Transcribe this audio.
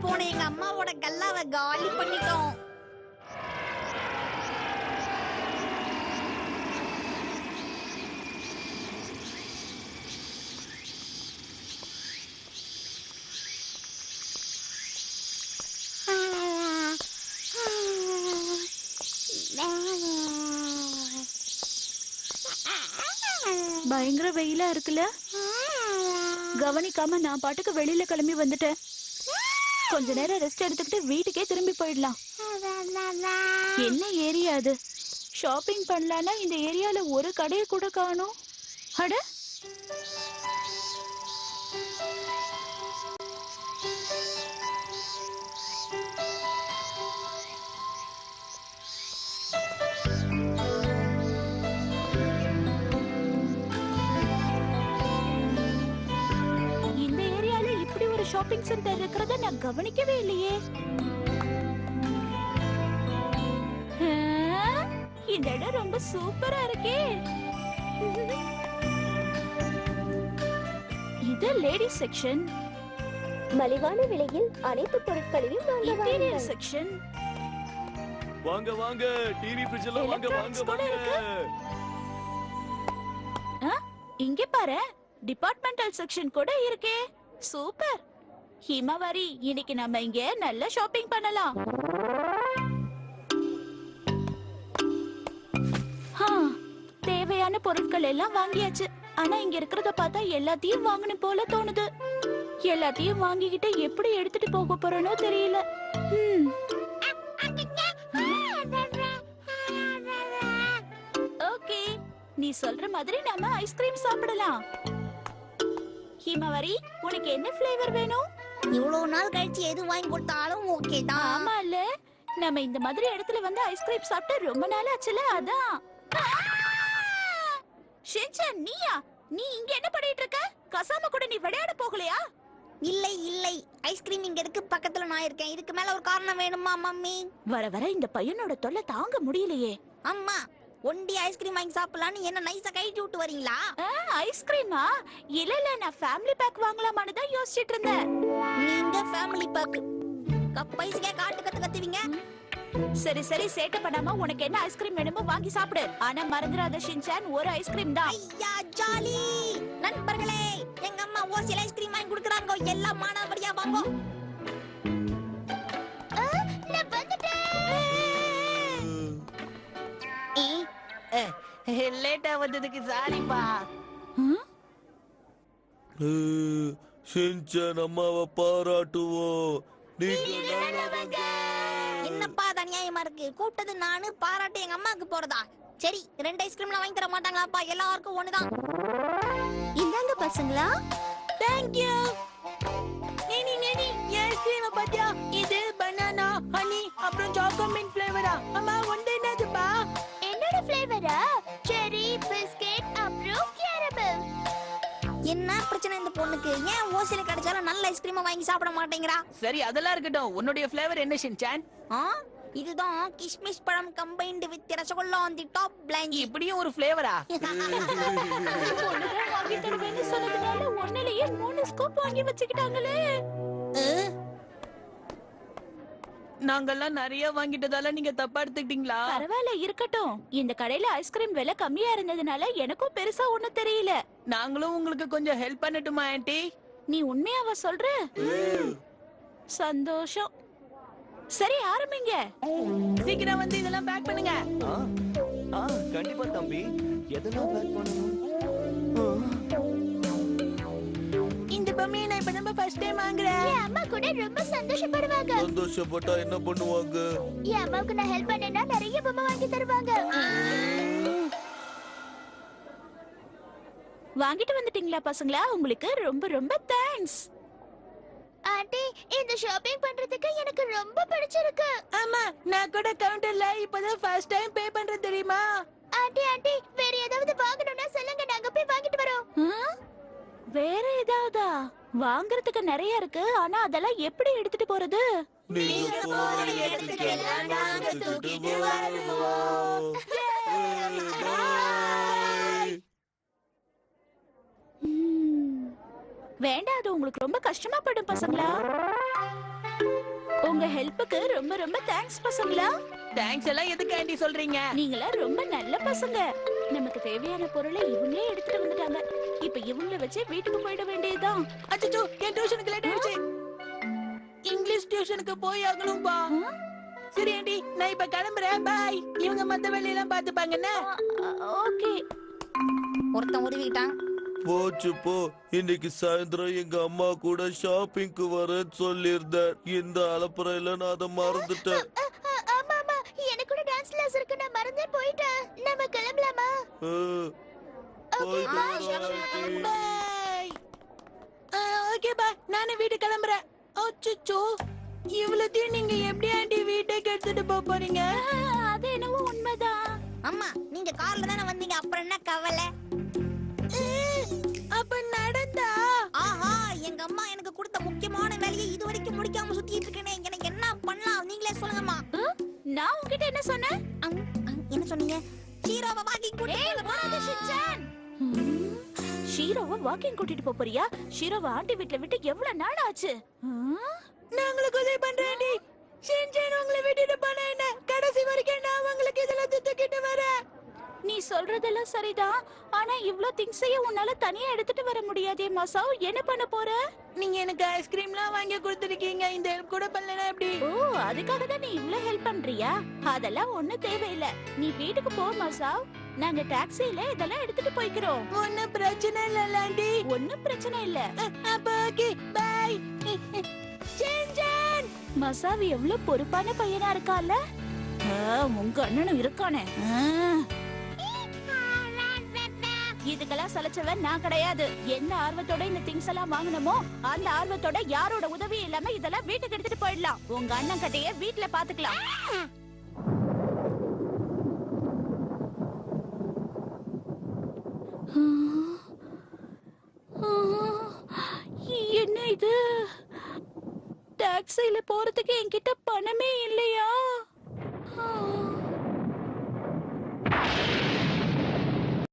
போன எங்க அம்மாவோட கல்லாவை காலி பண்ணிட்டோம். பயங்கர வெயிலா இருக்குல்ல? கவனிக்காம நான் பாட்டுக்கு வெளியில கிளம்பி வந்துட்டேன். கொஞ்ச நேரம் ரெஸ்ட் எடுத்துக்கிட்டு வீட்டுக்கே திரும்பி போயிடலாம். என்ன ஏரியா அது? ஷாப்பிங் பண்ணலான்னா இந்த ஏரியால ஒரு கடையை கூட காணோம். அட, இந்த ஏரியால இப்படி ஒரு ஷாப்பிங் சென்டர் இருக்கிறத நான் கவனிக்கவே இல்லையே. இந்த இடம் ரொம்ப சூப்பரா இருக்கே. இது லேடிஸ் செக்ஷன். மலிவான விலையில் அனைத்து பொருட்களையும் இன்டீரியர் செக்ஷன். வாங்க வாங்க, டிவி ஃப்ரிட்ஜ் எல்லாம் வாங்க வாங்க வாங்க. இங்க பாரு, டிபார்ட்மெண்டல் செக்ஷன் கூட இருக்கே. சூப்பர். ஹிமவாரி, இன்னைக்கு நம்ம இங்க நல்ல ஷாப்பிங் பண்ணலாம். தேவையான பொருட்கள் எல்லாம் வாங்கியாச்சு. ஆனா இங்க இருக்கிறத பார்த்தா எல்லாத்தையும் வாங்கணும் போல தோணுது. எல்லாத்தையும் வாங்கிக்கிட்டு எப்படி எடுத்துட்டு போக போறேனோ தெரியல. ஓகே, நீ சொல்ற மாதிரி நாம ஐஸ்கிரீம் சாப்பிடலாம். ஹிமவாரி, உனக்கு என்ன ஃப்ளேவர் வேணும்? இவ்வளவு நாள் கழிச்சு எது வாங்கி கொடுத்தாலும் ஓகே தான். ஆமா இல்ல, நம்ம இந்த மாதிரி இடத்துல வந்து ஐஸ்கிரீம் சாப்பிட்டு ரொம்ப நாள் ஆச்சுல, அதான். ஷின்சான், நீயா? நீ இங்க என்ன பண்ணிட்டு இருக்க? கசாம கூட நீ விளையாட போகலையா? இல்லை இல்லை, ஐஸ்கிரீம் இங்க இருக்கு, பக்கத்துல நான் இருக்கேன். இதுக்கு மேல ஒரு காரணம் வேணுமா மம்மி? வர வர இந்த பையனோட தொல்லை தாங்க முடியலையே. அம்மா, ஒண்டி ஐஸ்கிரீம் வாங்கி சாப்பிடலான்னு என்ன நைஸா கைட்டி விட்டு வரீங்களா? ஐஸ்கிரீமா? இல்ல இல்ல, நான் ஃபேமிலி பேக் வாங்கலாமான்னு தான் யோசிச்சிட்டு இருந்தேன். நீங்க ஃபேமிலி பேக் பைசா காட்டு கத்துவீங்க. சரி சரி, சேட்டை பண்ணாம உனக்கு என்ன ஐஸ்கிரீம் வேணுமோ வாங்கி சாப்பிடு. ஆனா மறந்துடாத ஷின்சான், ஒரு ஐஸ்கிரீம் தான். ஐயா ஜாலி நண்பர்களே, எங்க அம்மா ஓசில ஐஸ்கிரீம் வாங்கி கொடுக்கறாங்க. எல்லாம் மானாபடியா வாங்கோ. நான் வந்துட்டேன். லேட்டா வந்ததுக்கு சாரிப்பா. ஷின்சான் அம்மாவை பாராட்டுவோம். நீங்க நல்லவங்க. என்னப்பா அது அநியாயமா இருக்கு? கூப்பிட்டது நானு, பாராட்டு எங்க அம்மாக்கு போறதா? சரி, 2 ஐஸ்கிரீம்லாம் வாங்கி தர மாட்டாங்களாப்பா? எல்லாருக்கும் ஒண்ணுதான். இந்தாங்க பசங்களா. Thank you. நீ ஐஸ்கிரீம் பாத்தியா? இது பனானா, ஹனி, அப்புறம் சாக்லேட் மின்ட் ஃப்ளேவரா? அம்மா ஒண்ணு என்னதுப்பா? என்னோட ஃப்ளேவரா? செரி, பிஸ்கட், அப்புறம் கேரமல். என்ன பிரச்சனை இந்த பொண்ணுக்கு? ஏன் ஓசில கிடைச்சாலும் நல்ல ஐஸ்கிரீம் வாங்கி சாப்பிட மாட்டேங்கிறா? சரி, அதெல்லாம் இருக்கட்டும். உன்னுடைய ஃப்ளேவர் என்ன ஷின்சான்? இதுதான் கிஸ்மிஸ் பழம் combined with rasgulla on the top blanch. இப்படியும் ஒரு ஃப்ளேவரா? ஒண்ணுதான் வாங்கி தருவேன்னு சொன்னதுனால ஒண்ணுலயே 3 ஸ்கூப் வாங்கி வச்சுக்கிட்டாங்களே. நாங்கெல்லாம் நிறைய வாங்கிட்டதால நீங்க தப்பா எடுத்துக்கிட்டீங்களா? பரவாயில்ல, இருக்கட்டும். இந்த கடையில ஐஸ்கிரீம் விலை கம்மியா இருந்ததுனால எனக்கும் பெருசா ஒண்ணும் தெரியல. நாங்களும் உங்களுக்கு கொஞ்சம் ஹெல்ப் பண்ணட்டுமா ஆன்ட்டி? நீ உண்மையாவா சொல்ற? சந்தோஷம். சரி, ஆரம்பிங்க. சீக்கிரம் வந்து இதெல்லாம் பேக் பண்ணுங்க. கண்டிப்பா தம்பி. எதெல்லாம் பேக் பண்ணணும்? இந்த பொம்மையை நான் இப்ப நம்ம ஃபர்ஸ்ட் டைம் வாங்குறேன். என் அம்மா கூட ரொம்ப சந்தோஷப்படுவாங்க. சந்தோஷப்பட்டா என்ன பண்ணுவாங்க? என் அம்மாவுக்கு நான் ஹெல்ப் பண்ணேன்னா நிறைய பொம்மை வாங்கி தருவாங்க. வாங்கிட்டு வந்துட்டீங்களா பசங்களா? உங்களுக்கு ரொம்ப ரொம்ப தேங்க்ஸ். ஆண்டி, இந்த ஷாப்பிங் பண்றதுக்கு எனக்கு ரொம்ப பிடிச்சிருக்கு. ஆமா, நான் கூட கவுண்டர்ல இப்பதான் ஃபர்ஸ்ட் டைம் பே பண்றேன் தெரியுமா? ஆண்டி, வேற ஏதாவது வாங்கணும்னா சொல்லுங்க, நாங்க போய் வாங்கிட்டு வரோம். வேற ஏதாவதா? வாங்குறதுக்கு நிறைய இருக்கு, ஆனா அதெல்லாம் எப்படி எடுத்துட்டு போறது? நீங்க போற இடத்துக்கு எல்லாம் நாங்க தூக்கிட்டு வருவோம். வேண்டாம், அது உங்களுக்கு ரொம்ப கஷ்டமா படும் பசங்களா. உங்க ஹெல்ப்புக்கு ரொம்ப ரொம்ப தேங்க்ஸ் பசங்களா. தேங்க்ஸ் எல்லாம் எதுக்கு ஆண்டி சொல்றீங்க? நீங்களா ரொம்ப நல்ல பசங்க. நமக்கு தேவையான பொருளை இவங்களே எடுத்துட்டு வந்துட்டாங்க. இப்ப இவங்கள வச்சு வீட்டுக்கு போயிட வேண்டியதுதான். அச்சச்சோ, என் டியூஷனுக்கு லேட் ஆயிடுச்சு. இங்கிலீஷ் டியூஷனுக்கு போய் ஆகணும்பா. சரி ஆண்டி, நான் இப்ப கிளம்புறேன். பாய். இவங்க மத்த வேலையெல்லாம் பாத்துப்பாங்கன்னு. ஓகே. ஒருத்தன் உருவிட்டான். போச்சு போ. இன்னைக்கு சாயந்தரம் எங்க அம்மா கூட ஷாப்பிங்க்கு வரேன்னு சொல்லியிருந்தேன். இந்த அலப்புறையில நான் அதை மறந்துட்டேன். ஆமா ஆமா, எனக்கு கூட டான்ஸ் கிளாஸ் இருக்கு, நான் மறந்தே போயிட்டேன். நம்ம கிளம்பலாமா? போயிட்டு வரேன். பாய். ஓகே பாய், நானே வீட்டு கிளம்புறேன். அச்சச்சோ, இவ்வளத்தையும் நீங்க எப்படி ஆண்டி வீட்டுக்கு எடுத்துட்டு போறீங்க? அது என்னவோ உண்மைதான். அம்மா, நீங்க கார்ல தானே வந்தீங்க, அப்புறம் என்ன கவலை? அப்ப நடந்தா? ஆஹா, எங்க அம்மா எனக்கு கொடுத்த முக்கியமான வேலையை இது வரைக்கும் முடிக்காம சுத்திட்டு இருக்கேனே. எனக்கு என்ன பண்ணலாம் நீங்களே சொல்லுங்கம்மா. நான் உன்கிட்ட என்ன சொன்னேன்? என்ன சொன்னீங்க? ஷீரோவை வாக்கிங் ஷீரோவை வாக்கிங் கூட்டிட்டு போறியா? ஷீரோவை ஆண்டி வீட்ல விட்டு எவ்வளவு நாள் ஆச்சு? நாங்களுக்கு உதவி பண்றேன் ஆண்டி. ஷின்சான் உங்களை விட்டுட்டு போனா என்ன? கடைசி வரைக்கும் நான் உங்களுக்கு இதெல்லாம் தூக்கிட்டு வரேன். நீ சொல்றதெல்லாம் சரிதான். ஆனா இவ்ளோ திங்ஸையும் உன்னால தனியா எடுத்துட்டு வர முடியாதே மசாவ். என்ன பண்ண போற? நீங்க எனக்கு ஐஸ்கிரீம்லாம் வாங்கி கொடுத்துருக்கீங்க. இந்த ஹெல்ப் கூட பண்ணலனா எப்படி? ஓ, அதுக்காக தான் நீ இவ்ளோ ஹெல்ப் பண்றியா? அதெல்லாம் ஒண்ணு தேவையில்ல. நீ வீட்டுக்கு போ மசாவ். நாங்க டாக்ஸில இதெல்லாம் எடுத்துட்டு போய்க்கிறோம். ஒண்ணும் பிரச்சனை இல்ல ஆண்டி. ஒண்ணும் பிரச்சனை இல்ல. அப்ப ஓகே, பை. ஷின்சான், மசாவ் எவ்வளவு பொறுப்பான பையனா இருக்கால. உங்க அண்ணனும் இருக்கானே. இதுக்கெல்லாம் சலைச்சவன் நான் கிடையாது. என்ன ஆர்வத்தோட இந்த திங்ஸ் எல்லாம் வாங்கணுமோ அந்த ஆர்வத்தோட யாரோட உதவி இல்லாம இதெல்லாம் வீட்டுக்கு எடுத்துட்டு போயிடலாம். உங்க அண்ணன் கட்டைய வீட்டுல பாத்துக்கலாம். என்ன இது? டாக்ஸில போறதுக்கு என்கிட்ட பணமே இல்லையா?